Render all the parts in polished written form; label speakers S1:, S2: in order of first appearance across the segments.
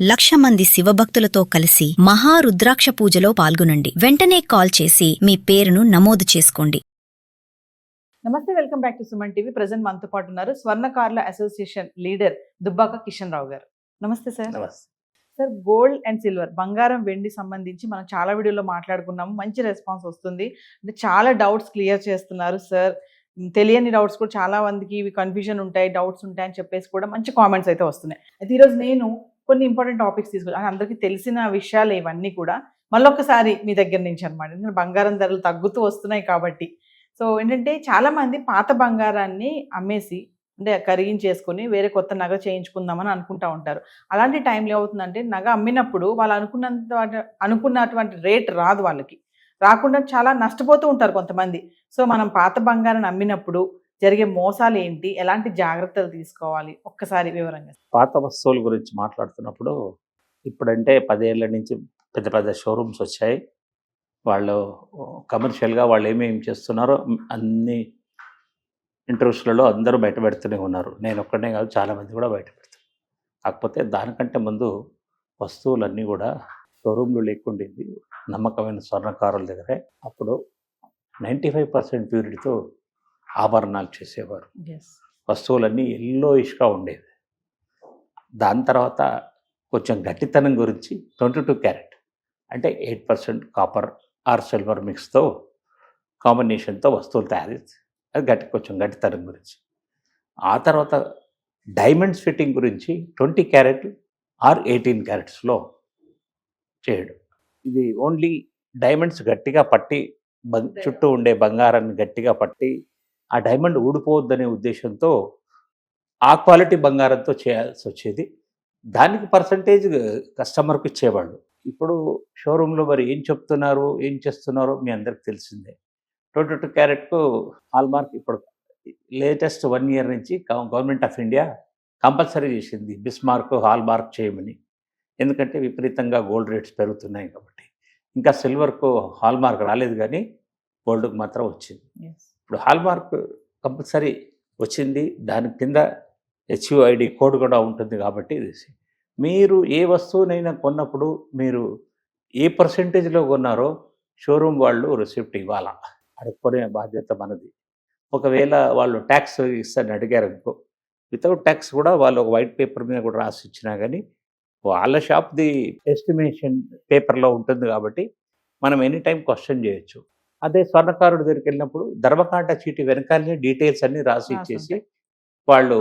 S1: 1,00,000 మంది శివభక్తులతో కలిసి మహారుద్రాక్ష పూజలో పాల్గొనండి. వెంటనే కాల్ చేసి మీ పేరును నమోదు చేసుకోండి.
S2: నమస్తే, welcome back to Suman TV. Present మనతో పాటు ఉన్నారు స్వర్ణకారుల అసోసియేషన్ లీడర్ దుబ్బాక కిషన్ రావు గారు. నమస్తే సార్.
S3: నమస్తే
S2: సార్, గోల్డ్ అండ్ సిల్వర్, బంగారం వెండి సంబంధించి మనం చాలా వీడియోలో మాట్లాడుకున్నాము. మంచి రెస్పాన్స్ వస్తుంది. అంటే చాలా డౌట్స్ క్లియర్ చేస్తున్నారు సార్. తెలియని డౌట్స్ కూడా చాలా మందికి ఇవి కన్ఫ్యూజన్ ఉంటాయి, డౌట్స్ ఉంటాయి అని చెప్పేసి కూడా మంచి కామెంట్స్ అయితే వస్తున్నాయి. అయితే ఈరోజు నేను కొన్ని ఇంపార్టెంట్ టాపిక్స్ తీసుకొచ్చాను. అందరికీ తెలిసిన విషయాలు ఇవన్నీ కూడా మళ్ళొక్కసారి మీ దగ్గర నుంచి అనమాట. ఎందుకంటే బంగారం ధరలు తగ్గుతూ వస్తున్నాయి కాబట్టి. సో ఏంటంటే చాలామంది పాత బంగారాన్ని అమ్మేసి అంటే కరిగించేసుకొని వేరే కొత్త నగ చేయించుకుందామని అనుకుంటా ఉంటారు. అలాంటి టైంలో ఏమవుతుందంటే నగ అమ్మినప్పుడు వాళ్ళు అనుకున్నటువంటి రేట్ రాదు, వాళ్ళకి రాకుండా చాలా నష్టపోతూ ఉంటారు కొంతమంది. సో మనం పాత బంగారాన్ని అమ్మినప్పుడు జరిగే మోసాలు ఏంటి, ఎలాంటి జాగ్రత్తలు తీసుకోవాలి, ఒక్కసారి వివరంగా.
S3: పాత వస్తువుల గురించి మాట్లాడుతున్నప్పుడు ఇప్పుడంటే 10 ఏళ్ల నుంచి పెద్ద పెద్ద షోరూమ్స్ వచ్చాయి. వాళ్ళు కమర్షియల్గా వాళ్ళు ఏమేమి చేస్తున్నారో అన్ని ఇంటర్వ్యూస్లలో అందరూ బయట పెడుతూనే ఉన్నారు. నేను ఒక్కడే కాదు, చాలామంది కూడా బయట పెడతారు. కాకపోతే దానికంటే ముందు వస్తువులన్నీ కూడా షోరూమ్లు లేకుండేది నమ్మకమైన స్వర్ణకారుల దగ్గరే. అప్పుడు 95% ప్యూరిటీతో ఆభరణాలు చేసేవారు. వస్తువులన్నీ ఎల్లోయిష్గా ఉండేవి. దాని తర్వాత కొంచెం గట్టితనం గురించి 22 క్యారెట్ అంటే 8% కాపర్ ఆర్ సిల్వర్ మిక్స్తో కాంబినేషన్తో వస్తువులు తయారు, అది కొంచెం గట్టితనం గురించి. ఆ తర్వాత డైమండ్స్ ఫిట్టింగ్ గురించి 20 క్యారెట్ ఆర్ 18 క్యారెట్స్లో చేయడం. ఇది ఓన్లీ డైమండ్స్ గట్టిగా పట్టి చుట్టూ ఉండే బంగారాన్ని గట్టిగా పట్టి ఆ డైమండ్ ఊడిపోవద్దనే ఉద్దేశంతో ఆ క్వాలిటీ బంగారంతో చేయాల్సి వచ్చేది. దానికి పర్సంటేజ్ కస్టమర్కి ఇచ్చేవాళ్ళు. ఇప్పుడు షోరూంలో మరి ఏం చెప్తున్నారు, ఏం చేస్తున్నారో మీ అందరికి తెలిసిందే. 22 క్యారెట్కు హాల్మార్క్ ఇప్పుడు లేటెస్ట్ 1 ఇయర్ నుంచి గవర్నమెంట్ ఆఫ్ ఇండియా కంపల్సరీ చేసింది బిస్మార్క్ హాల్మార్క్ చేయమని. ఎందుకంటే విపరీతంగా గోల్డ్ రేట్స్ పెరుగుతున్నాయి కాబట్టి. ఇంకా సిల్వర్కు హాల్మార్క్ రాలేదు, కానీ గోల్డ్కు మాత్రం వచ్చింది. ఇప్పుడు హాల్మార్క్ కంపల్సరీ వచ్చింది. దాని కింద HUID కోడ్ కూడా ఉంటుంది. కాబట్టి మీరు ఏ వస్తువునైనా కొన్నప్పుడు మీరు ఏ పర్సెంటేజ్లో కొన్నారో షోరూమ్ వాళ్ళు రిసిప్ట్ ఇవ్వాలా, అడుక్కునే బాధ్యత మనది. ఒకవేళ వాళ్ళు ట్యాక్స్ ఇస్తారని అడిగారు అనుకో, వితౌట్ ట్యాక్స్ కూడా వాళ్ళు ఒక వైట్ పేపర్ మీద కూడా రాసి ఇచ్చినా కానీ వాళ్ళ షాప్ది ఎస్టిమేషన్ పేపర్లో ఉంటుంది. కాబట్టి మనం ఎనీ టైం క్వశ్చన్ చేయొచ్చు. అదే స్వర్ణకారుడి దగ్గరికి వెళ్ళినప్పుడు ధర్మకాంట చీటి వెనకాలనే డీటెయిల్స్ అన్నీ రాసి ఇచ్చేసి వాళ్ళు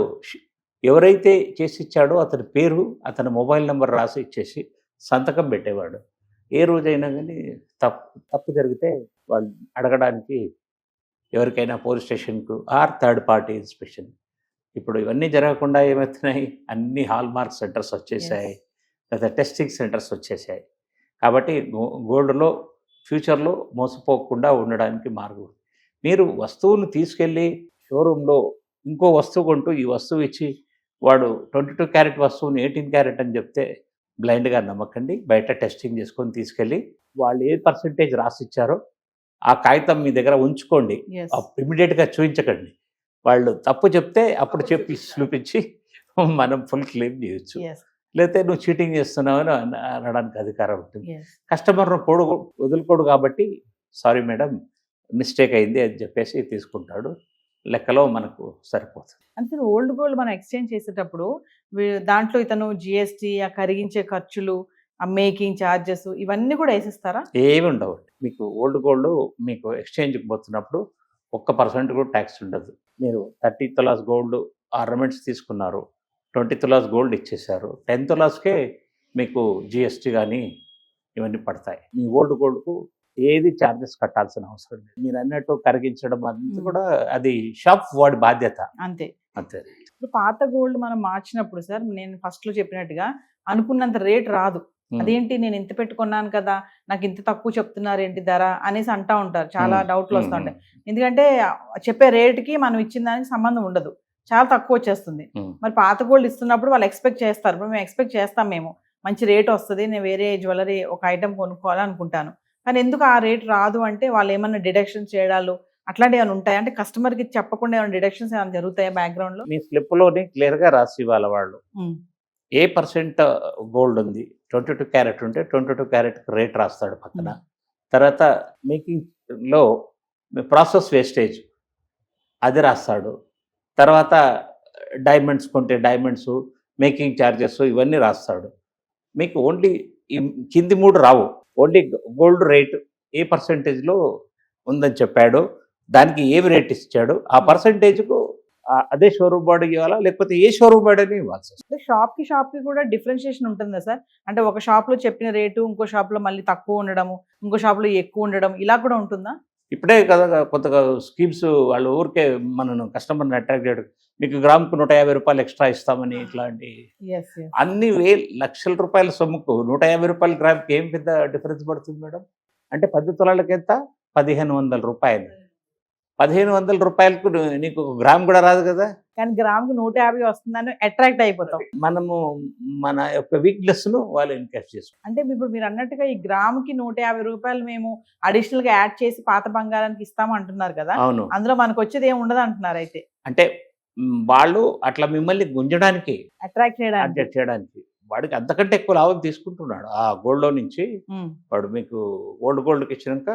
S3: ఎవరైతే చేసి ఇచ్చాడో అతని పేరు, అతని మొబైల్ నెంబర్ రాసి ఇచ్చేసి సంతకం పెట్టేవాడు. ఏ రోజైనా కానీ తప్పు జరిగితే వాళ్ళు అడగడానికి ఎవరికైనా పోలీస్ స్టేషన్కు ఆర్ థర్డ్ పార్టీ ఇన్స్పెక్షన్. ఇప్పుడు ఇవన్నీ జరగకుండా ఏమవుతున్నాయి, అన్ని హాల్మార్క్ సెంటర్స్ వచ్చేసాయి, లేదా టెస్టింగ్ సెంటర్స్ వచ్చేసాయి. కాబట్టి గోల్డ్లో ఫ్యూచర్లో మోసపోకుండా ఉండడానికి మార్గం. మీరు వస్తువును తీసుకెళ్ళి షోరూంలో ఇంకో వస్తువు కొంటూ ఈ వస్తువు ఇచ్చి వాడు 22 క్యారెట్ వస్తువుని 18 క్యారెట్ అని చెప్తే బ్లైండ్గా నమ్మకండి. బయట టెస్టింగ్ చేసుకొని తీసుకెళ్ళి వాళ్ళు ఏ పర్సెంటేజ్ రాసిచ్చారో ఆ కాగితం మీ దగ్గర ఉంచుకోండి. ఇమీడియట్గా చూపించకండి. వాళ్ళు తప్పు చెప్తే అప్పుడు చెప్పి చూపించి మనం ఫుల్ క్లెయిమ్ చేయొచ్చు. లేకపోతే నువ్వు చీటింగ్ చేస్తున్నావని అనడానికి అధికారం ఉంటుంది. కస్టమర్ను వదులుకోడు. కాబట్టి సారీ మేడం, మిస్టేక్ అయింది అని చెప్పేసి తీసుకుంటాడు. లెక్కలో మనకు సరిపోతుంది.
S2: అంటే ఓల్డ్ గోల్డ్ మనం ఎక్స్చేంజ్ చేసేటప్పుడు దాంట్లో ఇతను GST, ఆ కరిగించే ఖర్చులు, ఆ మేకింగ్ ఛార్జెస్ ఇవన్నీ కూడా వేసిస్తారా?
S3: ఏమి ఉండవు. మీకు ఓల్డ్ గోల్డ్ మీకు ఎక్స్చేంజ్కి పోతున్నప్పుడు 1% కూడా ట్యాక్స్ ఉండదు. మీరు 30 తులాస్ గోల్డ్ ఆర్నమెంట్స్ తీసుకున్నారు, 20 తులాస్ గోల్డ్ ఇచ్చేసారు, 10 తులాస్కే మీకు GST కానీ ఇవన్నీ పడతాయి. మీ ఓల్డ్ గోల్డ్కు ఏది ఛార్జెస్ కట్టాల్సిన అవసరం లేదు. మీరు అన్నట్టు కరిగించడం అంతా కూడా అది షాప్ వాడి బాధ్యత. అంతే.
S2: ఇప్పుడు పాత గోల్డ్ మనం మార్చినప్పుడు సార్, నేను ఫస్ట్లో చెప్పినట్టుగా అనుకున్నంత రేట్ రాదు. అదేంటి, నేను ఇంత పెట్టుకున్నాను కదా, నాకు ఇంత తక్కువ చెప్తున్నారు ఏంటి ధర అనేసి అంటా ఉంటారు. చాలా డౌట్లు వస్తుంటాయి. ఎందుకంటే చెప్పే రేటుకి మనం ఇచ్చిన దానికి సంబంధం ఉండదు, చాలా తక్కువ వచ్చేస్తుంది. మరి పాత గోల్డ్ ఇస్తున్నప్పుడు వాళ్ళు ఎక్స్పెక్ట్ చేస్తారు. ఇప్పుడు మేము ఎక్స్పెక్ట్ చేస్తాం, మేము మంచి రేట్ వస్తుంది, నేను వేరే జ్యువెలరీ ఒక ఐటమ్ కొనుక్కోవాలనుకుంటాను, కానీ ఎందుకు ఆ రేట్ రాదు అంటే వాళ్ళు ఏమన్నా డిడక్షన్స్ చేయడాలు అట్లాంటివి ఏమైనా ఉంటాయి? అంటే కస్టమర్కి చెప్పకుండా ఏమైనా డిడక్షన్స్ ఏమైనా జరుగుతాయా బ్యాక్గ్రౌండ్లో?
S3: మీ స్లిప్లోని క్లియర్గా రాసి ఇవ్వాలి వాళ్ళు. ఏ పర్సెంట్ గోల్డ్ ఉంది, 22 క్యారెట్ ఉంటే 22 క్యారెట్ రేట్ రాస్తాడు పక్కన. తర్వాత మేకింగ్లో ప్రాసెస్ వేస్టేజ్ అది రాస్తాడు. తర్వాత డైమండ్స్ కొంటే డైమండ్స్, మేకింగ్ ఛార్జెస్ ఇవన్నీ రాస్తాడు. మీకు ఓన్లీ ఈ కింది 3 రావు. ఓన్లీ గోల్డ్ రేట్ ఏ పర్సెంటేజ్లో ఉందని చెప్పాడు, దానికి ఏమి రేట్ ఇచ్చాడు, ఆ పర్సెంటేజ్కు అదే షోరూమ్ బాడీ ఇవ్వాలా లేకపోతే ఏ షోరూమ్ బాడీని ఇవ్వాల్సి వస్తుంది.
S2: అంటే షాప్ కి కూడా డిఫరెన్షియేషన్ ఉంటుందా సార్? అంటే ఒక షాప్ లో చెప్పిన రేటు ఇంకో షాప్ లో మళ్ళీ తక్కువ ఉండడము, ఇంకో షాప్ లో ఎక్కువ ఉండడం, ఇలా కూడా ఉంటుందా?
S3: ఇప్పుడే కదా కొత్తగా స్కీమ్స్ వాళ్ళు ఊరికే మనను కస్టమర్ని అట్రాక్ట్ చేయడం, మీకు గ్రాముకు 150 రూపాయలు ఎక్స్ట్రా ఇస్తామని ఇట్లాంటి అన్ని లక్షల రూపాయల సొమ్ముకు 150 రూపాయల గ్రాముకి ఏం పెద్ద డిఫరెన్స్ పడుతుంది మేడం? అంటే 10 తులాలకి ఎంత? 1500 రూపాయలు. 1500 రూపాయలకు నీకు గ్రామ్ కూడా రాదు కదా.
S2: కానీ గ్రాముకు 150 వస్తుందని అట్రాక్ట్ అయిపోతాం.
S3: మనము మన యొక్క వీక్నెస్ను వాళ్ళు ఎన్కరేజ్ చేసుకుంటాం.
S2: అంటే ఇప్పుడు మీరు అన్నట్టుగా ఈ గ్రాముకి 150 రూపాయలు మేము అడిషనల్ గా యాడ్ చేసి పాత బంగారానికి ఇస్తాము అంటున్నారు కదా.
S3: అవును.
S2: అందులో మనకు వచ్చేది ఏమి ఉండదు అంటున్నారు అయితే.
S3: అంటే వాళ్ళు అట్లా మిమ్మల్ని గుంజడానికి,
S2: అట్రాక్ట్
S3: చేయడానికి వాడికి అంతకంటే ఎక్కువ లాభం తీసుకుంటున్నాడు ఆ గోల్డ్లో నుంచి. వాడు మీకు గోల్డ్కి ఇచ్చినాక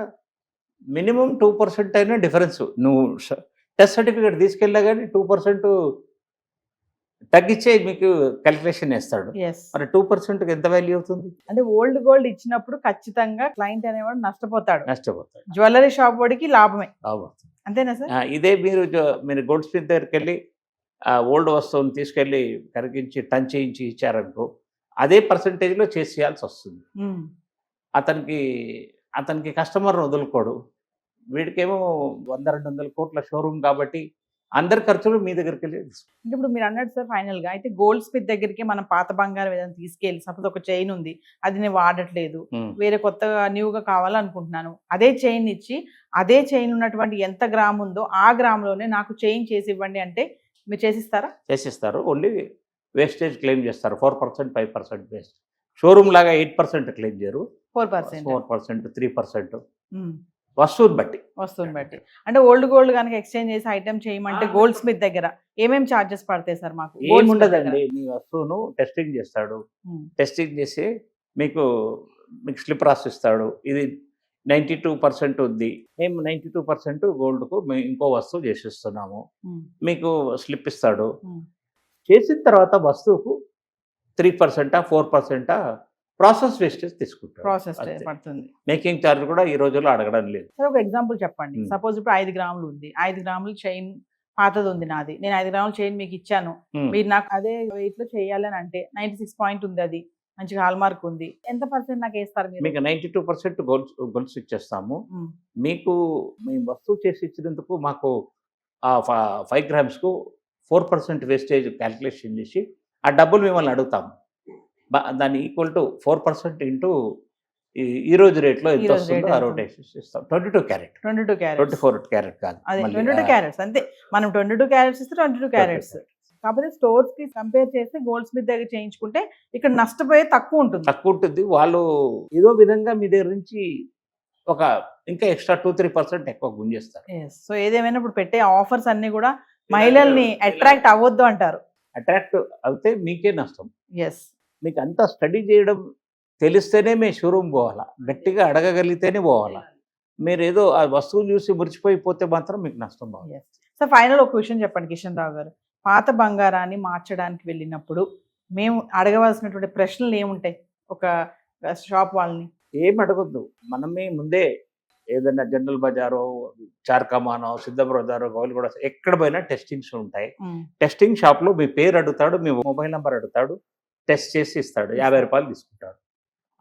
S3: మినిమం 2% అయినా డిఫరెన్స్. నువ్వు టెస్ట్ సర్టిఫికేట్ తీసుకెళ్ళా కానీ 2% తగ్గించే మీకు క్యాలిక్యులేషన్ వేస్తాడు. మరి 2%కి ఎంత వాల్యూ అవుతుంది?
S2: అంటే ఓల్డ్ గోల్డ్ ఇచ్చినప్పుడు ఖచ్చితంగా క్లయింట్ అనేవాడు నష్టపోతాడు. జ్యువెలరీ షాప్ వాడికి లాభమే. అంతేనా సార్?
S3: ఇదే మీరు గోల్డ్ స్మిత్ దగ్గరికి వెళ్ళి ఓల్డ్ వస్తువుని తీసుకెళ్ళి కరిగించి టచ్ చేయించి ఇచ్చారనుకో, అదే పర్సంటేజ్లో చేసేయాల్సి వస్తుంది. అతనికి కస్టమర్ వదులుకోడు. వీడికేమో 100-200 కోట్ల షోరూమ్ కాబట్టి అందరి ఖర్చులు మీ దగ్గరికి వెళ్ళి.
S2: అంటే ఇప్పుడు మీరు అన్నట్టు సార్ ఫైనల్ గా అయితే గోల్డ్ స్మిత్ దగ్గరికి మనం పాత బంగారం ఏదైనా తీసుకెళ్ళి, సపోజ్ ఒక చైన్ ఉంది, అది నేను వాడట్లేదు, వేరే కొత్తగా న్యూగా కావాలనుకుంటున్నాను, అదే చైన్ ఇచ్చి అదే చైన్ ఉన్నటువంటి ఎంత గ్రామ్ ఉందో ఆ గ్రామ్లోనే నాకు చైన్ చేసి ఇవ్వండి అంటే మీరు చేసిస్తారా?
S3: చేసిస్తారు. ఓన్లీ వేస్టేజ్ క్లెయిమ్ చేస్తారు. 4%, 5% వేస్ట్. షోరూమ్ లాగా 8% క్లెయిమ్ చేయరు. 4%, 3% వస్తువుని బట్టి.
S2: అంటే ఓల్డ్ గోల్డ్ కనుక ఎక్స్చేంజ్ చేసి ఐటమ్ చేయమంటే గోల్డ్ స్మిత్ దగ్గర ఏమేమి ఛార్జెస్ పడతాయి సార్? మాకు
S3: ఏముండదండి. మీ వస్తువును టెస్టింగ్ చేస్తాడు. టెస్టింగ్ చేసి మీకు స్లిప్ రాసిస్తాడు. ఇది 92% ఉంది, మేము 92% గోల్డ్కు మేము ఇంకో వస్తువు చేసిస్తున్నాము, మీకు స్లిప్ ఇస్తాడు. చేసిన తర్వాత వస్తువుకు 3%, 4% ప్రాసెస్ వేస్టేజ్ తీసుకుంటారు. మేకింగ్ ఛార్జ్ కూడా ఈ రోజుల్లో అడగడం లేదు.
S2: సార్ ఒక ఎగ్జాంపుల్ చెప్పండి. సపోజ్ ఇప్పుడు 5 గ్రాములు ఉంది, 5 గ్రాములు చైన్ పాతది ఉంది నాది, నేను 5 గ్రాముల చైన్ మీకు ఇచ్చాను, మీరు నాకు అదే వెయిట్ లో చేయాలని అంటే 96 పాయింట్ ఉంది, అది మంచిగా హాల్ మార్క్ ఉంది, ఎంత పర్సెంట్ నాకు వేస్తారు మీరు?
S3: మీకు 92% గోల్డ్స్ ఇచ్చేస్తాము. మీకు మేము వస్తువు చేసి ఇచ్చినందుకు మాకు 5 గ్రామ్స్కు 4% వేస్టేజ్ క్యాల్కులేషన్ చేసి ఆ డబ్బులు మిమ్మల్ని అడుగుతాము. దాన్ని ఈక్వల్ టు 4% ఇంటూ ఈ రోజు రేట్లో ఎంత వస్తుందో ఆ రొటేషన్ ఇస్తాం. 22 క్యారెట్, 24 క్యారెట్ కాదు,
S2: 22 క్యారెట్స్ అంతే. మనం 22 క్యారెట్స్ ఇస్తే 22 క్యారెట్స్. కాకపోతే స్టోర్స్ కి కంపేర్ చేస్తే గోల్డ్ స్మిత్ దగ్గర చేయించుకుంటే ఇక్కడ నష్టపోయే తక్కువ ఉంటుంది.
S3: వాళ్ళు ఏదో విధంగా మీ దగ్గర నుంచి ఒక ఇంకా ఎక్స్ట్రా 2-3% ఎక్కువ గుంజేస్తారు.
S2: సో ఏదేమైనా ఇప్పుడు పెట్టే ఆఫర్స్ అన్ని కూడా మహిళల్ని అట్రాక్ట్ అవ్వద్దు అంటారు.
S3: అట్రాక్ట్ అవుతే మీకే నష్టం. మీకు అంతా స్టడీ చేయడం తెలిస్తేనే మీ షోరూమ్ పోవాలా, గట్టిగా అడగగలిగితేనే పోవాలా. మీరు ఏదో ఆ వస్తువులు చూసి మురిచిపోయిపోతే మాత్రం మీకు నష్టం పోవాలి.
S2: సో ఫైనల్ ఒక విషయం చెప్పండి కిషన్ రావు గారు, పాత బంగారాన్ని మార్చడానికి వెళ్ళినప్పుడు మేము అడగవలసినటువంటి ప్రశ్నలు ఏముంటాయి ఒక షాప్ వాళ్ళని?
S3: ఏం అడగొద్దు. మనమే ముందే ఏదైనా జనరల్ బజారో, చార్కమానో, సిద్ధ బజారో, గౌలిగూడ ఎక్కడ పోయినా టెస్టింగ్స్ ఉంటాయి. టెస్టింగ్ షాప్లో మీ పేరు అడుగుతాడు, మీ మొబైల్ నెంబర్ అడుగుతాడు, టెస్ట్ చేసి ఇస్తాడు, 50 రూపాయలు తీసుకుంటాడు.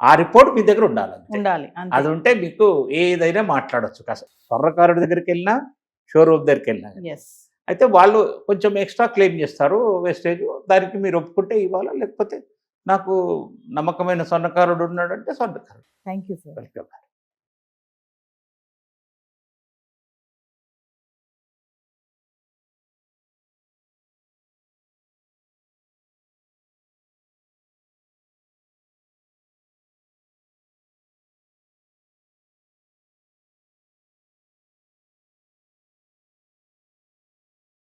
S3: ఆ రిపోర్ట్ మీ దగ్గర ఉండాలి. అది ఉంటే మీకు ఏదైనా మాట్లాడచ్చు. స్వర్ణకారుడి దగ్గరికి వెళ్ళినా, షోరూమ్ దగ్గరికి వెళ్ళినా. అయితే వాళ్ళు కొంచెం ఎక్స్ట్రా క్లెయిమ్ చేస్తారు వేస్టేజ్. దానికి మీరు ఒప్పుకుంటే ఇవ్వాలా, లేకపోతే నాకు నమ్మకమైన స్వర్ణకారుడు ఉన్నాడంటే స్వర్ణకారుడు.
S2: Thank you sir.
S3: వెల్కమ్.